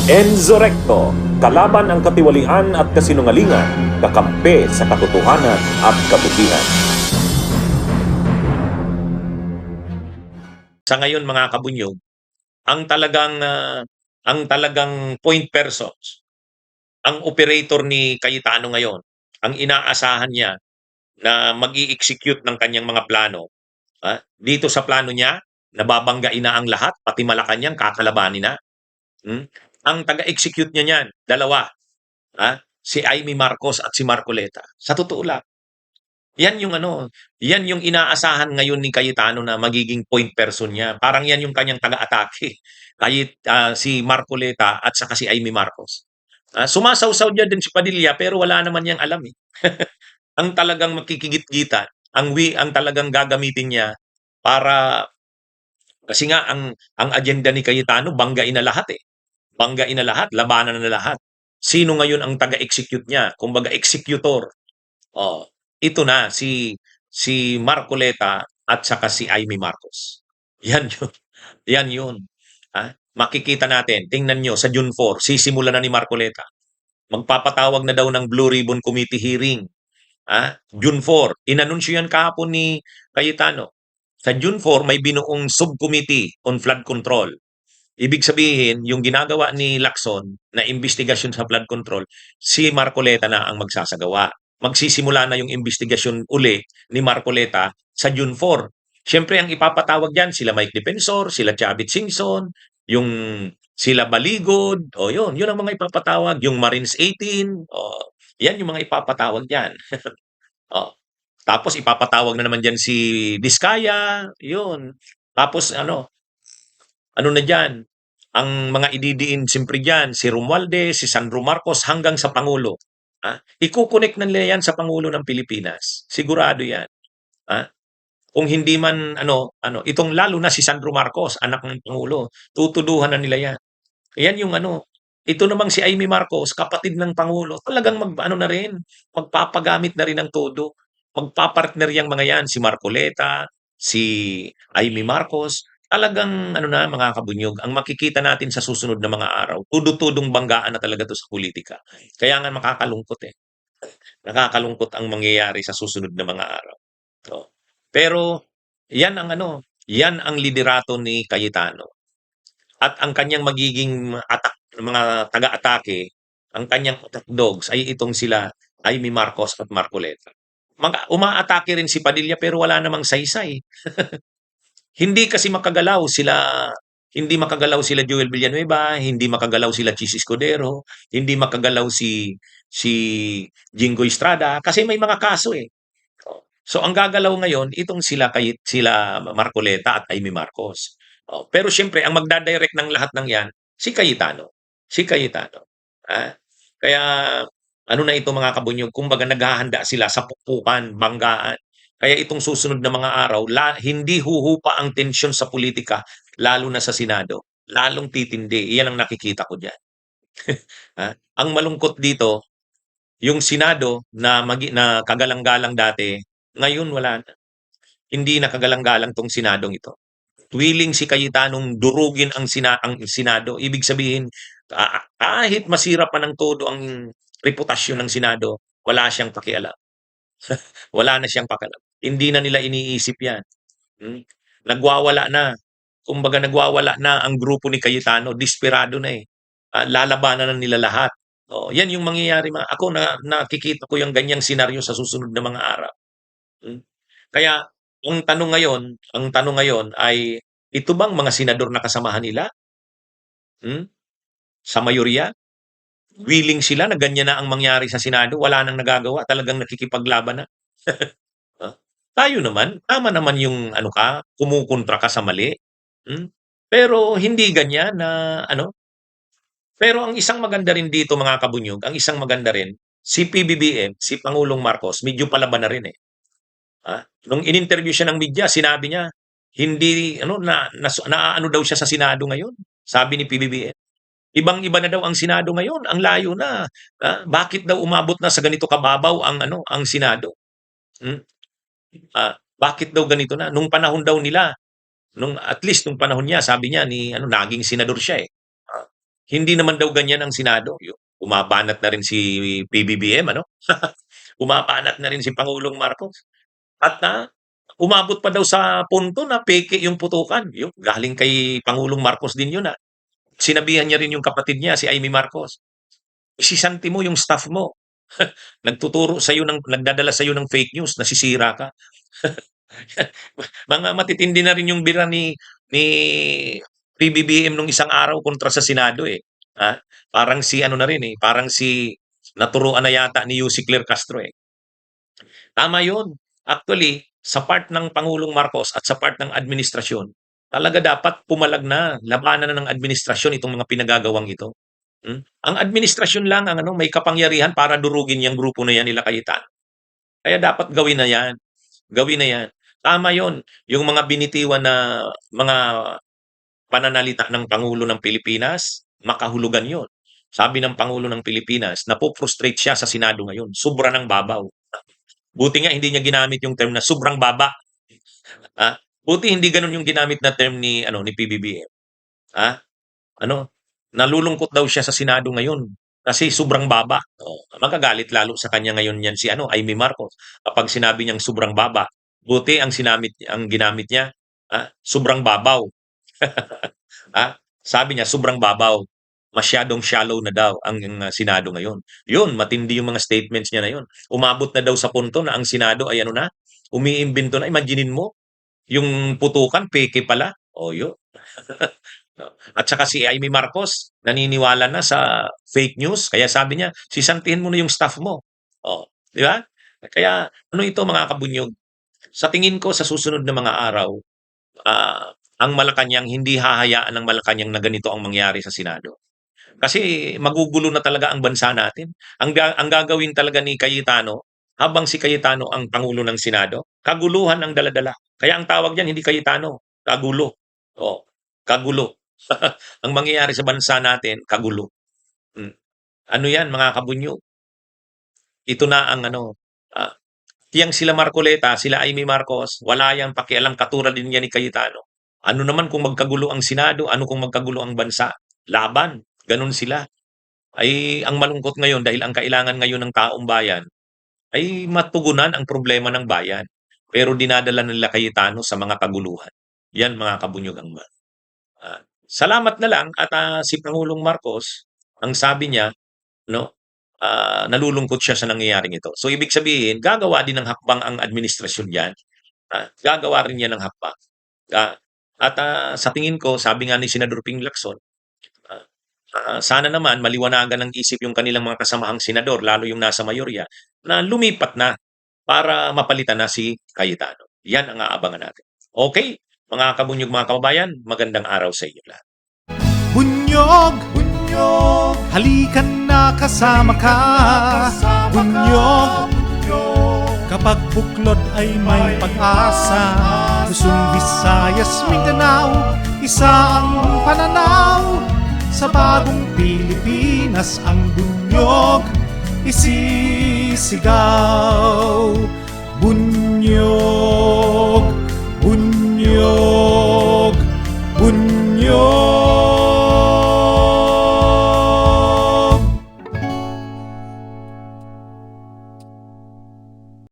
Enzo Recto, kalaban ang katiwalian at kasinungalingan, kakampi sa katotohanan at kabutihan. Sa ngayon mga kabunyog, ang talagang point persons, ang operator ni Cayetano ngayon, ang inaasahan niya na mag-i-execute ng kanyang mga plano. Dito sa plano niya, nababanggain na ang lahat, pati Malacanang kakalabanin na. Ang taga-execute niya niyan, dalawa, si Amy Marcos at si Marcoleta. Sa totoo lang, yan yung inaasahan ngayon ni Cayetano na magiging point person niya. Parang yan yung kanyang taga-atake. Si Marcoleta at saka si Amy Marcos. Sumasawsaw niya din si Padilla pero wala naman niyang alam eh. Ang talagang makikigit-gitan, ang talagang gagamitin niya para kasi nga ang agenda ni Cayetano banggain na lahat eh. Banggain na lahat, labanan na lahat. Sino ngayon ang taga-execute niya? Kumbaga executor. Oh, ito na si Marcoleta at saka si Amy Marcos. Yan yun. Yan yun. Makikita natin, tingnan nyo, sa June 4, sisimula na ni Marcoleta. Magpapatawag na daw ng Blue Ribbon Committee hearing. June 4, inanunsyo yan kahapon ni Cayetano. Sa June 4, may binuong subcommittee on flood control. Ibig sabihin, yung ginagawa ni Lacson na investigasyon sa flood control, si Marcoleta na ang magsasagawa. Magsisimula na yung investigasyon uli ni Marcoleta sa June 4. Siyempre, ang ipapatawag dyan, sila Mike Defensor, sila Chavit Singson, yung sila Baligod, yun ang mga ipapatawag, yung Marines 18, yan yung mga ipapatawag dyan. Tapos ipapatawag na naman dyan si Diskaya, yun. Tapos ano na dyan, ang mga ididiin siyempre dyan, si Romualdez, si Sandro Marcos, hanggang sa Pangulo. Iko-connect na nila yan sa Pangulo ng Pilipinas. Sigurado yan. Kung hindi man, itong lalo na si Sandro Marcos, anak ng Pangulo, tutuduhan na nila yan. Yan yung ito namang si Amy Marcos, kapatid ng Pangulo, talagang na rin, magpapagamit na rin ng todo. Magpapartner yang mga yan, si Marcoleta, si Amy Marcos, talagang mga kabunyog, ang makikita natin sa susunod na mga araw, tudo-tudong banggaan na talaga to sa politika. Kaya nga makakalungkot eh. Nakakalungkot ang mangyayari sa susunod na mga araw. Pero yan ang liderato ni Cayetano. At ang kanyang magiging mga taga-atake, ang kanyang attack dogs ay itong sila Amy Marcos at Marcoleta. Umaatake rin si Padilla pero wala namang saysay. Hindi makagalaw sila Joel Villanueva, hindi makagalaw sila Chis Escudero, hindi makagalaw si Jingo Estrada kasi may mga kaso eh. So ang gagalaw ngayon itong sila Marcoleta at Amy Marcos. Pero siyempre ang magdadirect ng lahat ng 'yan si Cayetano. Si Cayetano. Kaya na ito mga kabunyog, kumbaga naghahanda sila sa pukpukan, banggaan. Kaya itong susunod na mga araw, hindi huhupa ang tensyon sa politika, lalo na sa Senado. Lalong titindi. Iyan ang nakikita ko diyan. Ang malungkot dito, yung Senado na kagalang-galang dati, ngayon wala na. Hindi na kagalang-galang tong Senadong ito. Willing si Cayetanong durugin ang Senado. Ibig sabihin, kahit masira pa ng todo ang reputasyon ng Senado, wala siyang pakialam. Wala na siyang pakialam. Hindi na nila iniisip yan. Nagwawala na. Kumbaga nagwawala na ang grupo ni Cayetano. Desperado na eh. Lalabanan na nila lahat. Yan yung mangyayari. Ako nakikita ko yung ganyang senaryo sa susunod na mga araw. Kaya ang tanong ngayon ay ito bang mga senador na kasamahan nila? Sa mayorya? Willing sila na ganyan na ang mangyari sa Senado, wala nang nagagawa, talagang nakikipaglaban na. Tayo naman, tama naman yung kumukontra ka sa mali. Pero hindi ganyan na Pero ang isang maganda rin dito mga kabunyog, ang isang maganda rin, si PBBM, si Pangulong Marcos, medyo palaban na rin eh. Nung in-interview siya ng media, sinabi niya, hindi, naaano daw siya sa Senado ngayon. Sabi ni PBBM. Ibang-iba na daw ang Senado ngayon, ang layo na. Bakit daw umabot na sa ganito kababaw ang Senado? Bakit daw ganito na? Nung panahon daw nila, at least nung panahon niya, sabi niya naging senador siya eh. Hindi naman daw ganyan ang Senado. Umabanat na rin si PBBM, ano? Umabanat na rin si Pangulong Marcos. At umabot pa daw sa punto na peke yung putukan. Yung galing kay Pangulong Marcos din yun. Sinabihan niya rin yung kapatid niya, si Amy Marcos. Isisanti mo yung staff mo. Nagdadala sa'yo ng fake news, nasisira ka. Mga matitindi na rin yung bira ni PBBM nung isang araw kontra sa Senado eh. Parang si ano na rin eh, parang si naturuan na yata ni Yussi Claire Castro eh. Tama yun. Actually, sa part ng Pangulong Marcos at sa part ng administrasyon, talaga dapat pumalag na, labanan na ng administrasyon itong mga pinagagawang ito. Ang administrasyon lang ang may kapangyarihan para durugin yung grupo na yan nila Cayetano. Kaya dapat gawin na yan. Gawin na yan. Tama yon. Yung mga binitiwan na mga pananalita ng Pangulo ng Pilipinas, makahulugan yon. Sabi ng Pangulo ng Pilipinas, napo-frustrate siya sa Senado ngayon. Sobra ng babaw. Buti nga hindi niya ginamit yung term na sobrang baba. Buti hindi ganun yung ginamit na term ni PBBM. Nalulungkot daw siya sa Senado ngayon kasi sobrang baba. Magagalit lalo sa kanya ngayon yan si Amy Marcos kapag sinabi niyang sobrang baba. Buti ang ginamit niya, sobrang babaw. Sabi niya sobrang babaw. Masyadong shallow na daw ang Senado ngayon. Yun, matindi yung mga statements niya na yun. Umabot na daw sa punto na ang Senado ay umiimbento na. Imaginein mo, yung putukan, peke pala. Yun. At saka si Amy Marcos, naniniwala na sa fake news. Kaya sabi niya, sisantihin mo na yung staff mo. Di ba? Kaya ito mga kabunyog? Sa tingin ko sa susunod na mga araw, ang Malacanang hindi hahayaan ng Malacanang na ganito ang mangyari sa Senado. Kasi magugulo na talaga ang bansa natin. Ang gagawin talaga ni Cayetano, habang si Cayetano ang Pangulo ng Senado, kaguluhan ang daladala. Kaya ang tawag niyan hindi Cayetano, kagulo. Kagulo. Ang mangyayari sa bansa natin, kagulo. Ano yan mga kabunyo? Ito na ang tiyang sila Marcoleta, sila Amy Marcos, wala yang pakialam katulad din yan ni Cayetano. Ano naman kung magkagulo ang Senado, ano kung magkagulo ang bansa? Laban. Ganun sila. Ay ang malungkot ngayon dahil ang kailangan ngayon ng taong bayan ay matugunan ang problema ng bayan. Pero dinadala nila Cayetano sa mga kaguluhan. Yan mga kabunyog ang salamat na lang at si Pangulong Marcos, ang sabi niya, nalulungkot siya sa nangyayaring ito. So ibig sabihin, gagawa din ng hakbang ang administrasyon diyan. Gagawa rin niya ng hakbang. At sa tingin ko, sabi nga ni Senador Ping Lacson, sana naman maliwanagan ng isip yung kanilang mga kasamahang senador, lalo yung nasa mayorya, na lumipat na para mapalitan na si Cayetano. Yan ang aabangan natin. Okay, mga kabunyog, mga kababayan, magandang araw sa inyo lahat. Bunyog, bunyog, halikan na kasama ka. Bunyog, kapag buklod ay may pag-asa. Luzon, Visayas, Mindanao, isa ang pananaw. Sa bagong Pilipinas ang bunyog isisigaw. Bunyog.